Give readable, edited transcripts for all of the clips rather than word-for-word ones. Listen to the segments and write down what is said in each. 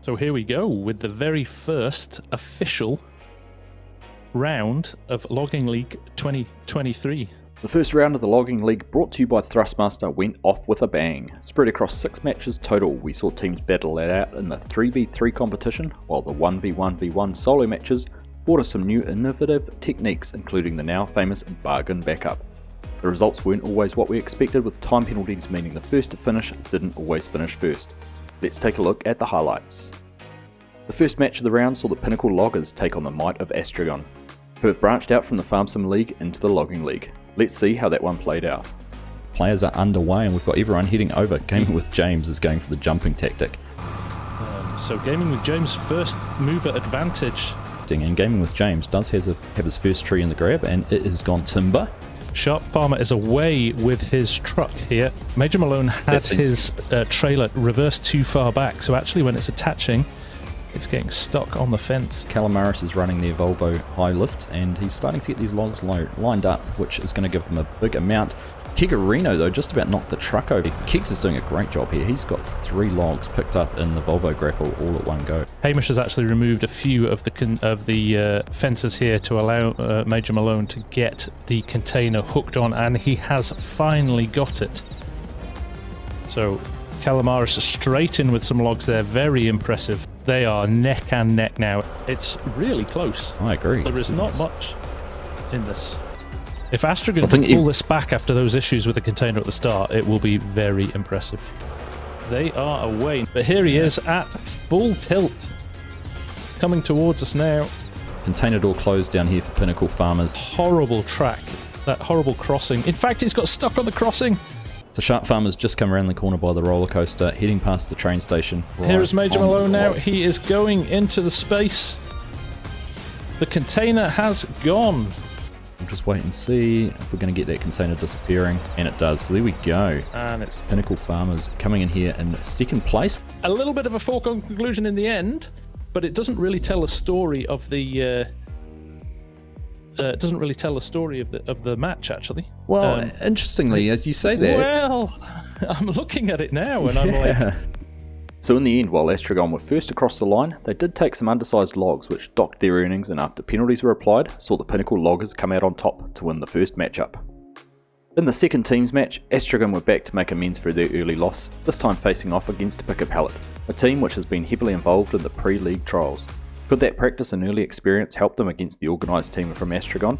So here we go with the very first official round of Logging League 2023. The first round of the Logging League, brought to you by THRUSTMASTER, went off with a bang. Spread across 6 matches total, we saw teams battle it out in the 3v3 competition, while the 1v1v1 solo matches brought us some new innovative techniques, including the now famous bargain backup. The results weren't always what we expected, with time penalties meaning the first to finish didn't always finish first. Let's take a look at the highlights. The first match of the round saw the Pinnacle Loggers take on the might of Astragon, who have branched out from the Farm Sim League into the Logging League. Let's see how that one played out. Players are underway and we've got everyone heading over. Gaming with James is going for the jumping tactic. So Gaming with James, first mover advantage. And Gaming with James does have his first tree in the grab, and it has gone timber. Sharp Farmer is away with his truck here. Major Malone had his trailer reversed too far back, so actually when it's attaching, it's getting stuck on the fence. Calamaris is running their Volvo high lift, and he's starting to get these logs lined up, which is going to give them a big amount. Kegarino, though, just about knocked the truck over. Kegs is doing a great job here. He's got 3 logs picked up in the Volvo grapple all at one go. Hamish has actually removed a few of the fences here to allow Major Malone to get the container hooked on, and he has finally got it. So Calamaris straight in with some logs there, very impressive. They are neck and neck now. It's really close. I agree. There is not much in this. If Astragon can pull this back after those issues with the container at the start, it will be very impressive. They are away, but here he is at full tilt, coming towards us now. Container door closed down here for Pinnacle Farmers. Horrible track, that horrible crossing. In fact, he's got stuck on the crossing. The Sharp Farmers just come around the corner by the roller coaster, heading past the train station. Here is Major Malone now. He is going into the space. The container has gone. We'll just wait and see if we're going to get that container disappearing, and it does. So there we go. And it's Pinnacle Farmers coming in here in 2nd place. A little bit of a foregone conclusion in the end, but it doesn't really tell a story of the. It doesn't really tell the story of the match, actually. Well, interestingly, as you say that. Well, I'm looking at it now, and I'm like. So in the end, while Astragon were first across the line, they did take some undersized logs which docked their earnings, and after penalties were applied, saw the Pinnacle Loggers come out on top to win the first matchup. In the second teams match, Astragon were back to make amends for their early loss, this time facing off against Pick a Pallet, a team which has been heavily involved in the pre-league trials. Could that practice and early experience help them against the organised team from Astragon?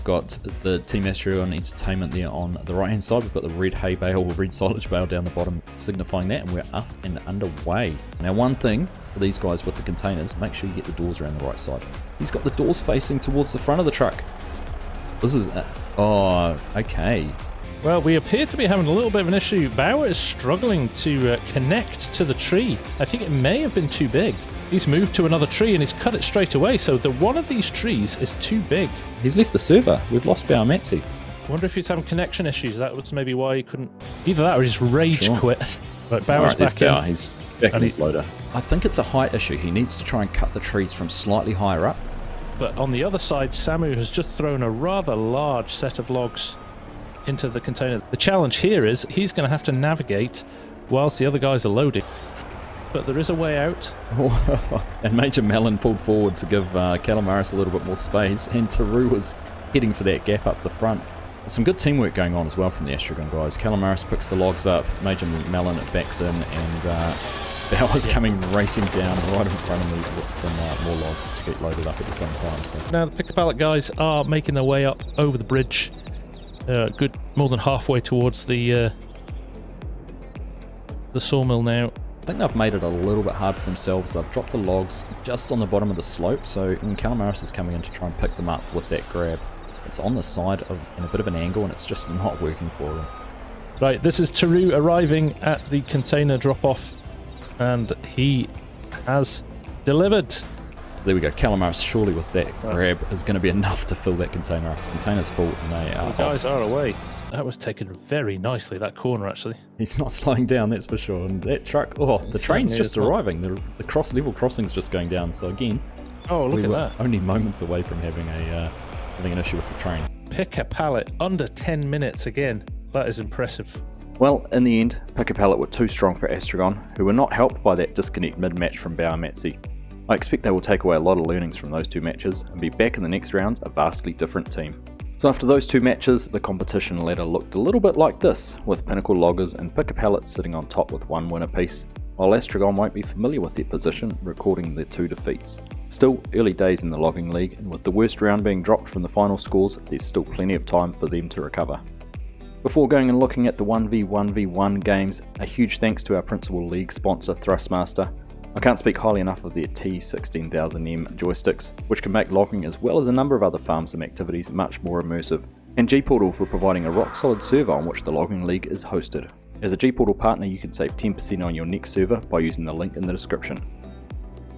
Got the Team Astragon Entertainment there on the right hand side. We've got the red hay bale, red silage bale down the bottom signifying that, and we're up and underway. Now, one thing for these guys with the containers, make sure you get the doors around the right side. He's got the doors facing towards the front of the truck. This is oh, okay. Well, we appear to be having a little bit of an issue. Bauer is struggling to connect to the tree. I think it may have been too big. He's moved to another tree and he's cut it straight away, so the one of these trees is too big. He's left the server. We've lost Bauer Matzi. I wonder if he's having connection issues. That was maybe why he couldn't. Either that or just rage quit. Right, Bauer's back in. He's back in his loader. I think it's a height issue. He needs to try and cut the trees from slightly higher up. But on the other side, Samu has just thrown a rather large set of logs into the container. The challenge here is he's going to have to navigate whilst the other guys are loading. But there is a way out. And Major Melon pulled forward to give Calamaris a little bit more space, and Taru was heading for that gap up the front. There's some good teamwork going on as well from the Astragon guys. Calamaris picks the logs up, Major Melon backs in, and Bauer's coming racing down right in front of me with some more logs to get loaded up at the same time. So now the Pick a Pallet guys are making their way up over the bridge. Good, more than halfway towards the sawmill now. I think they've made it a little bit hard for themselves. They've dropped the logs just on the bottom of the slope, so when Calamaris is coming in to try and pick them up with that grab, it's on the side of in a bit of an angle, and it's just not working for them. Right, this is Taru arriving at the container drop-off, and he has delivered. There we go. Calamaris surely with that grab is going to be enough to fill that container up. Container's full, and they are The guys off. are away. That was taken very nicely, that corner, actually. He's not slowing down, that's for sure. And that truck, the train's just arriving. The level crossing's just going down. So again, look at that. Only moments away from having an issue with the train. Pick a Pallet under 10 minutes again. That is impressive. Well, in the end, Pick a Pallet were too strong for Astragon, who were not helped by that disconnect mid-match from Bauermatzi. I expect they will take away a lot of learnings from those two matches and be back in the next rounds a vastly different team. So after those two matches, the competition ladder looked a little bit like this, with Pinnacle Loggers and Pick a Pallet sitting on top with 1 win apiece, while Astragon won't be familiar with their position, recording their 2 defeats. Still, early days in the logging league, and with the worst round being dropped from the final scores, there's still plenty of time for them to recover. Before going and looking at the 1v1v1 games, a huge thanks to our principal league sponsor THRUSTMASTER. I can't speak highly enough of their T16000M joysticks, which can make logging as well as a number of other farm sim activities much more immersive, and Gportal for providing a rock solid server on which the logging league is hosted. As a Gportal partner, you can save 10% on your next server by using the link in the description.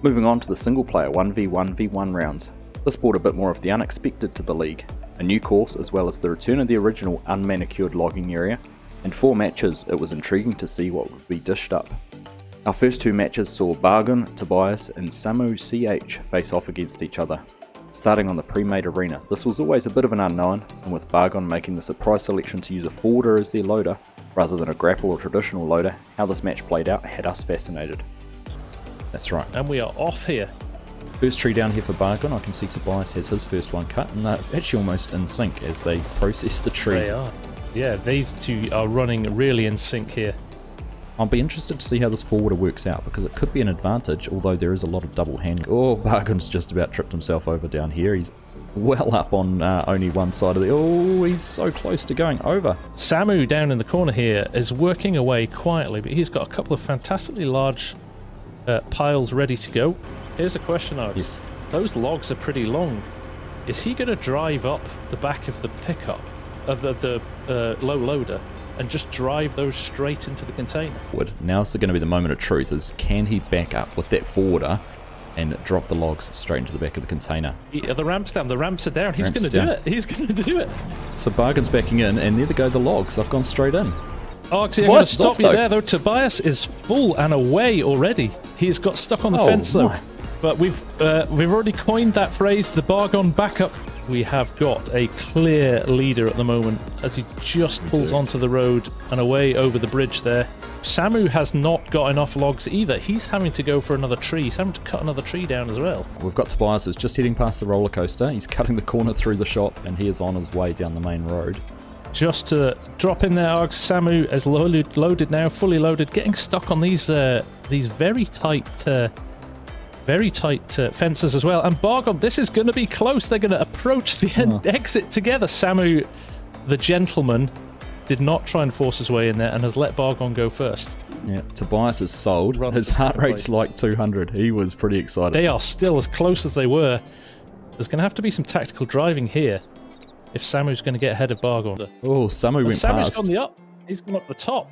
Moving on to the single player 1v1v1 rounds. This brought a bit more of the unexpected to the league, a new course as well as the return of the original unmanicured logging area, and 4 matches. It was intriguing to see what would be dished up. Our first 2 matches saw Bargain, Tobias and Samu CH face off against each other. Starting on the pre-made arena, this was always a bit of an unknown, and with Bargain making the surprise selection to use a forwarder as their loader, rather than a grapple or traditional loader, how this match played out had us fascinated. That's right. And we are off here. First tree down here for Bargain. I can see Tobias has his first one cut, and they're actually almost in sync as they process the trees. They are. Yeah, these two are running really in sync here. I'll be interested to see how this forwarder works out, because it could be an advantage, although there is a lot of double hand. Oh, Bargain's just about tripped himself over down here. He's well up on only one side of the... Oh, he's so close to going over. Samu down in the corner here is working away quietly, but he's got a couple of fantastically large piles ready to go. Here's a question, Args. Yes. Those logs are pretty long. Is he going to drive up the back of the pickup, of the low loader, and just drive those straight into the container? Now's going to be the moment of truth, is can he back up with that forwarder and drop the logs straight into the back of the container? The ramp's down, the ramps are down, he's going to do it, he's going to do it. So Bargain's backing in, and there they go the logs, I've gone straight in. Argsy, I'm going to stop you there though. Tobias is full and away already. He's got stuck on the fence though. But we've already coined that phrase, the Bargain backup. We have got a clear leader at the moment as he just pulls onto the road and away over the bridge there. Samu has not got enough logs either. He's having to go for another tree. He's having to cut another tree down as well. We've got Tobias is just heading past the roller coaster. He's cutting the corner through the shop, and he is on his way down the main road. Just to drop in there, Args, Samu is loaded now, fully loaded, getting stuck on these very tight fences as well. And Bargain, this is going to be close. They're going to approach the exit together. Samu, the gentleman, did not try and force his way in there and has let Bargain go first. Yeah, Tobias is sold. His heart rate's like 200. He was pretty excited. They are still as close as they were. There's going to have to be some tactical driving here if Samu's going to get ahead of Bargain. Oh, Samu went past. Samu's gone the up. He's gone up the top.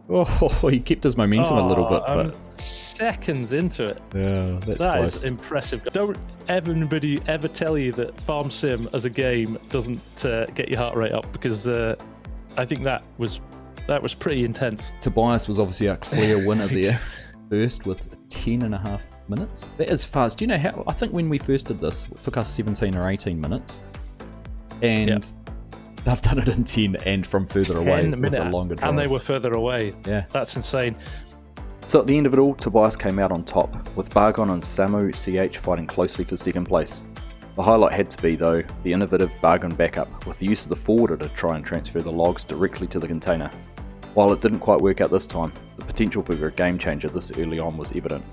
Oh, he kept his momentum a little bit, but seconds into it. Yeah, that's That close. is impressive. Don't anybody ever tell you that Farm Sim as a game doesn't get your heart rate up, because I think that was pretty intense. Tobias was obviously a clear winner there, first with 10.5 minutes. That is fast. Do you know how? I think when we first did this, it took us 17 or 18 minutes, and they've done it in 10 and from further away with a longer drive. And they were further away. Yeah. That's insane. So at the end of it all, Tobias came out on top, with Bargain and Samu CH fighting closely for second place. The highlight had to be, though, the innovative Bargain backup, with the use of the forwarder to try and transfer the logs directly to the container. While it didn't quite work out this time, the potential for a game changer this early on was evident.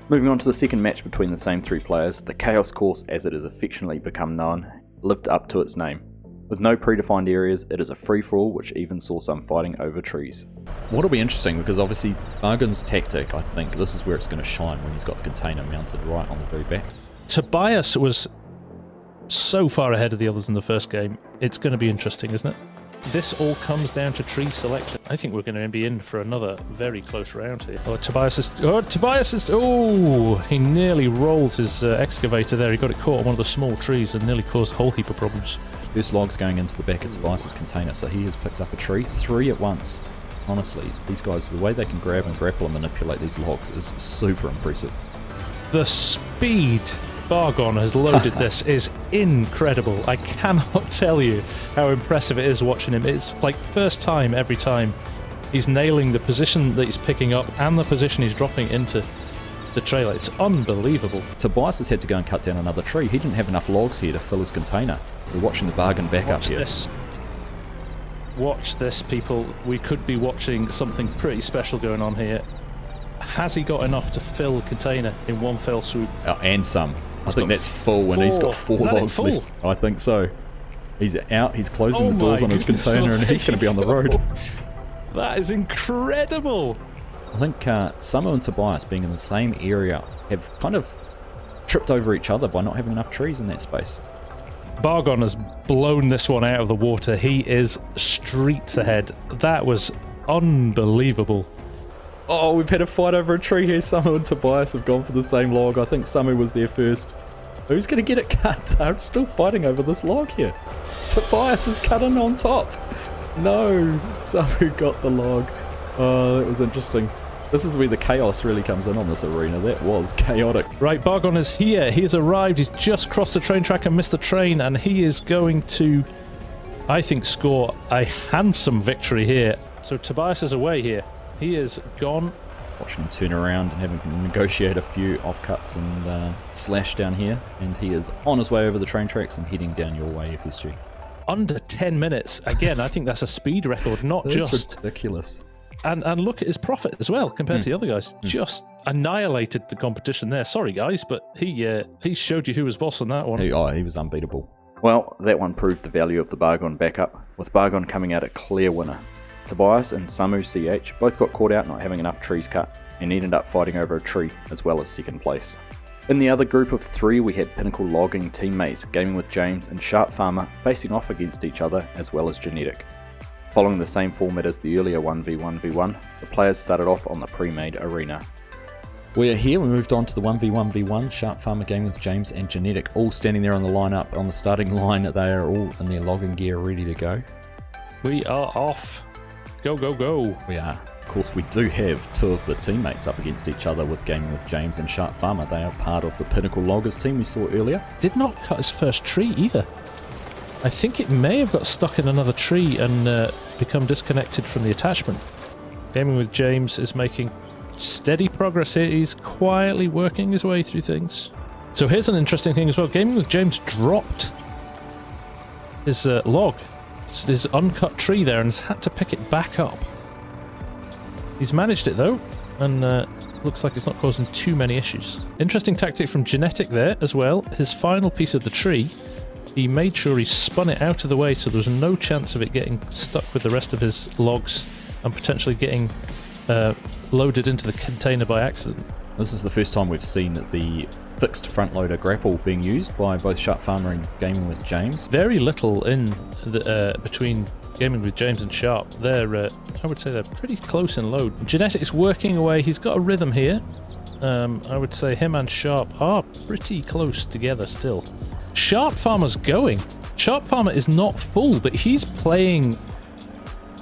Moving on to the second match between the same 3 players, the Chaos course, as it has affectionately become known, lived up to its name. With no predefined areas, it is a free-for-all, which even saw some fighting over trees. What'll be interesting, because obviously Bargain's tactic, I think this is where it's going to shine, when he's got the container mounted right on the very back. Tobias was so far ahead of the others in the first game. It's going to be interesting, isn't it? This all comes down to tree selection. I think we're going to be in for another very close round here. Tobias he nearly rolled his excavator there. He got it caught on one of the small trees and nearly caused a whole heap of problems. First log's going into the back of Tobias's container, so he has picked up a tree, 3 at once. Honestly, these guys, the way they can grab and grapple and manipulate these logs is super impressive. The speed Bargon has loaded this is incredible. I cannot tell you how impressive it is watching him. It's like first time every time. He's nailing the position that he's picking up and the position he's dropping into the trailer. It's unbelievable. Tobias has had to go and cut down another tree. He didn't have enough logs here to fill his container. We're watching the bargain back up here. Watch this, people. We could be watching something pretty special going on here. Has he got enough to fill a container in one fell swoop? And some. I think that's full, and he's got 4 logs left. I think so. He's out, he's closing the doors on his container, and he's going to be on the road. That is incredible. I think Samo and Tobias, being in the same area, have kind of tripped over each other by not having enough trees in that space. Bargon has blown this one out of the water. He is streets ahead. That was unbelievable. Oh, we've had a fight over a tree here. Samo and Tobias have gone for the same log. I think Samo was there first. Who's going to get it cut? They're still fighting over this log here. Tobias is cutting on top. No, Samo got the log. Oh, that was interesting. This is where the chaos really comes in on this arena. That was chaotic. Right, Bargon is here. He has arrived. He's just crossed the train track and missed the train, and he is going to, I think, score a handsome victory here. So Tobias is away here. He is gone. Watching him turn around and having to negotiate a few offcuts and slash down here, and he is on his way over the train tracks and heading down your way, FSG. Under 10 minutes. Again, I think that's a speed record, not just... ridiculous. And look at his profit as well compared to the other guys. Just annihilated the competition there. Sorry, guys, but he showed you who was boss on that one. He was unbeatable. Well, that one proved the value of the Bargon backup, with Bargon coming out a clear winner. Tobias and Samu CH both got caught out not having enough trees cut, and ended up fighting over a tree as well as second place. In the other group of 3 we had Pinnacle Logging teammates Gaming with James and Sharp Farmer facing off against each other as well as Genetic. Following the same format as the earlier 1v1v1, the players started off on the pre-made arena. We are here, we moved on to the 1v1v1, Sharp Farmer, Gaming with James and Genetic, all standing there on the lineup, on the starting line. They are all in their logging gear ready to go. We are off. Go, go, go. We are. Of course, we do have 2 of the teammates up against each other with Gaming with James and Sharp Farmer. They are part of the Pinnacle Loggers team we saw earlier. Did not cut his first tree either. I think it may have got stuck in another tree and become disconnected from the attachment. Gaming with James is making steady progress here. He's quietly working his way through things. So here's an interesting thing as well. Gaming with James dropped his log, his uncut tree there, and has had to pick it back up. He's managed it though, and looks like it's not causing too many issues. Interesting tactic from Genetic there as well. His final piece of the tree, he made sure he spun it out of the way so there was no chance of it getting stuck with the rest of his logs and potentially getting loaded into the container by accident. This is the first time we've seen the fixed front loader grapple being used by both Sharp Farmer and Gaming with James. Very little in the between Gaming with James and Sharp. They're I would say they're pretty close in load. Genetic is working away. He's got a rhythm here. I would say him and Sharp are pretty close together still. Sharp Farmer's going. Sharp Farmer is not full, but he's playing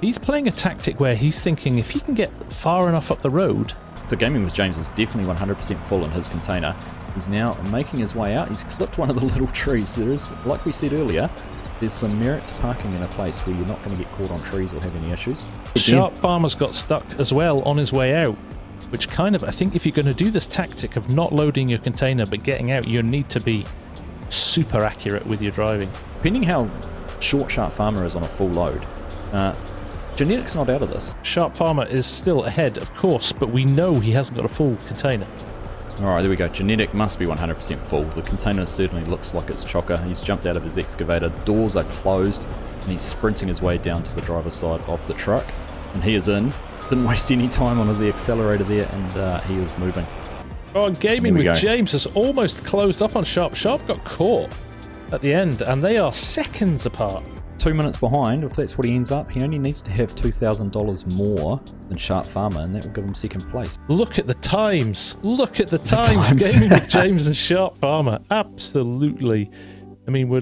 a tactic where he's thinking if he can get far enough up the road. So Gaming with James is definitely 100% full in his container. He's now making his way out. He's clipped one of the little trees. There is, like we said earlier, there's some merit to parking in a place where you're not going to get caught on trees or have any issues. Sharp Farmer's got stuck as well on his way out, which kind of, I think if you're going to do this tactic of not loading your container but getting out, you need to be super accurate with your driving. Depending how short Sharp Farmer is on a full load, Genetic's not out of this. Sharp Farmer is still ahead, of course, but we know he hasn't got a full container. Alright, there we go. Genetic must be 100% full. The container certainly looks like it's chocker. He's jumped out of his excavator, doors are closed, and he's sprinting his way down to the driver's side of the truck. And he is in. Didn't waste any time on the accelerator there, and he is moving. Oh, and Gaming with James has almost closed up on Sharp. Sharp got caught at the end, and they are seconds apart. 2 minutes behind. If that's what he ends up, he only needs to have $2,000 more than Sharp Farmer, and that will give him second place. Look at the times. Look at the times. Gaming with James and Sharp Farmer. Absolutely. I mean, we're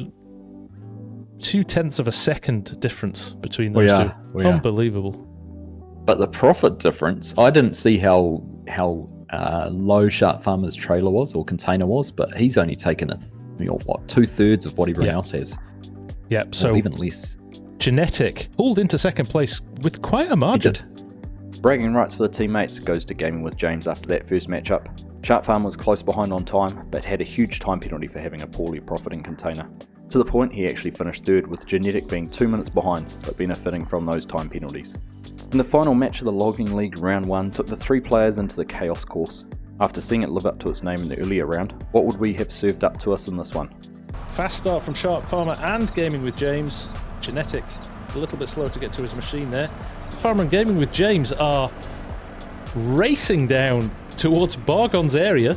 0.2 of a second difference between those two. Unbelievable. But the profit difference, I didn't see how low Sharp Farmer's trailer was, or container was, but he's only taken 2/3 of what everyone else has. Yep, Or so even less. Genetic pulled into second place with quite a margin. Bragging rights for the teammates goes to Gaming with James after that first matchup. Sharp Farm was close behind on time, but had a huge time penalty for having a poorly profiting container. To the point he actually finished third, with Genetic being 2 minutes behind, but benefiting from those time penalties. In the final match of the Logging League Round 1 took the 3 players into the Chaos course. After seeing it live up to its name in the earlier round, what would we have served up to us in this one? Fast start from Sharp Farmer and Gaming with James. Genetic a little bit slow to get to his machine there. Farmer and Gaming with James are racing down towards Bargon's area.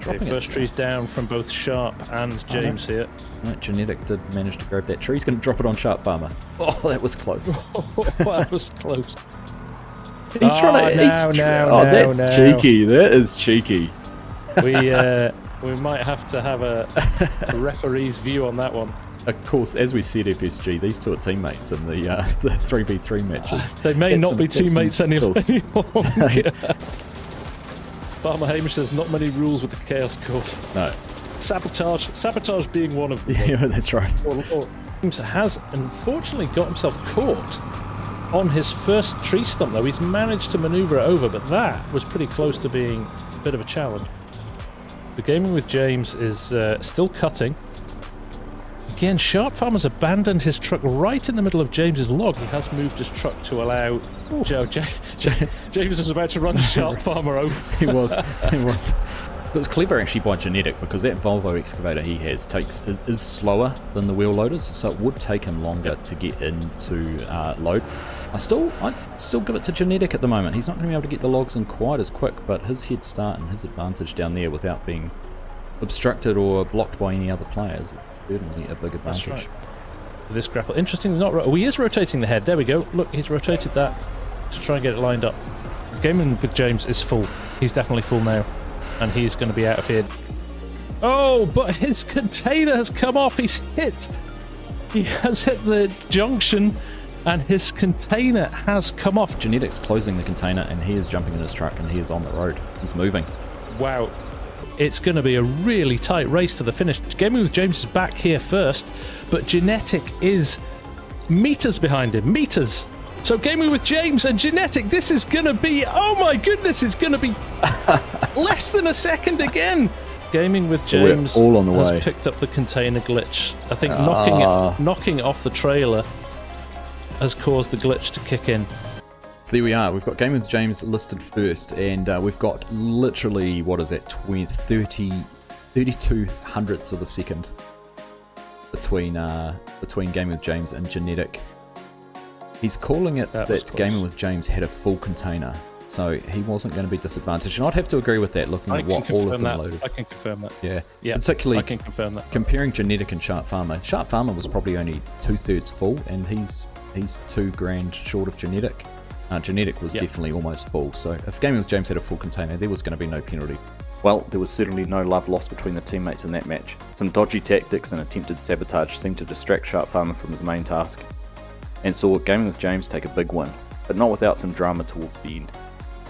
First trees down from both Sharp and James here. Right, Genetic did manage to grab that tree. He's going to drop it on Sharp Farmer. Oh, that was close. That was close. He's trying to... That's cheeky. That is cheeky. We might have to have a referee's view on that one. Of course, as we said, FSG, these two are teammates in the 3v3 matches. They may not be teammates anymore. Yeah. Farmer Hamish says not many rules with the Chaos course. No. Sabotage being one of them. Yeah, that's right. James has unfortunately got himself caught on his first tree stump, though. He's managed to manoeuvre it over, but that was pretty close to being a bit of a challenge. The Gaming with James is still cutting. Again, Sharp Farmer's abandoned his truck right in the middle of James's log. He has moved his truck to allow James is about to run Sharp Farmer over. He was. It was clever actually by Genetic, because that Volvo excavator he has is slower than the wheel loaders, so it would take him longer to get into load. I still give it to Genetic at the moment. He's not going to be able to get the logs in quite as quick, but his head start and his advantage down there without being obstructed or blocked by any other players, certainly a big advantage. That's right. This grapple, interesting. He is rotating the head. There we go. Look, he's rotated that to try and get it lined up. Gaming with James is full. He's definitely full now, and he's going to be out of here. Oh, but his container has come off. He has hit the junction, and his container has come off. Genetic's closing the container, and he is jumping in his truck, and he is on the road. He's moving. Wow. It's going to be a really tight race to the finish. Gaming with James is back here first, but Genetic is meters behind him. Meters. So Gaming with James and Genetic, this is going to be, oh my goodness, it's going to be less than a second again. Gaming with James all on the way. Has picked up the container glitch. I think knocking it off the trailer has caused the glitch to kick in. So there we are. We've got Gaming with James listed first, and we've got literally, what is that, 32 hundredths of a second between Gaming with James and Genetic. He's calling it that Gaming with James had a full container, so he wasn't going to be disadvantaged. And I'd have to agree with that, looking at what all of them loaded. I can confirm that. Yeah. Particularly I can confirm that. Comparing Genetic and Sharp Farmer. Sharp Farmer was probably only 2/3 full, and he's $2,000 short of Genetic. Genetic was definitely almost full, so if Gaming with James had a full container, there was going to be no penalty. Well, there was certainly no love lost between the teammates in that match. Some dodgy tactics and attempted sabotage seemed to distract Sharp Farmer from his main task, and saw Gaming with James take a big win, but not without some drama towards the end.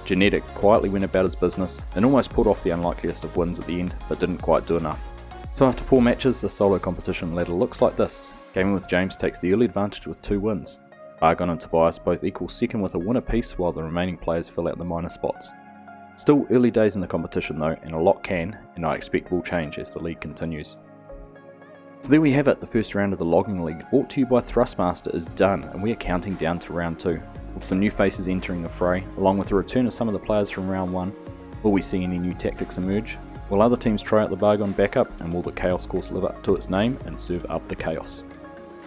Genetic quietly went about his business and almost pulled off the unlikeliest of wins at the end, but didn't quite do enough. So after 4 matches, the solo competition ladder looks like this. Gaming with James takes the early advantage with 2 wins. Argon and Tobias both equal second with a win apiece, while the remaining players fill out the minor spots. Still early days in the competition though, and a lot can, and I expect will change as the league continues. So there we have it, the first round of the Logging League, brought to you by THRUSTMASTER, is done, and we are counting down to round 2, with some new faces entering the fray, along with the return of some of the players from round 1. Will we see any new tactics emerge? Will other teams try out the Bargon backup, and will the Chaos course live up to its name and serve up the chaos?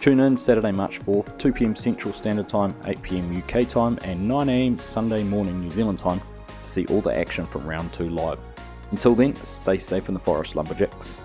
Tune in Saturday, March 4th, 2 PM Central Standard Time, 8 PM UK time, and 9 AM Sunday morning New Zealand time to see all the action from round 2 live. Until then, stay safe in the forest, lumberjacks.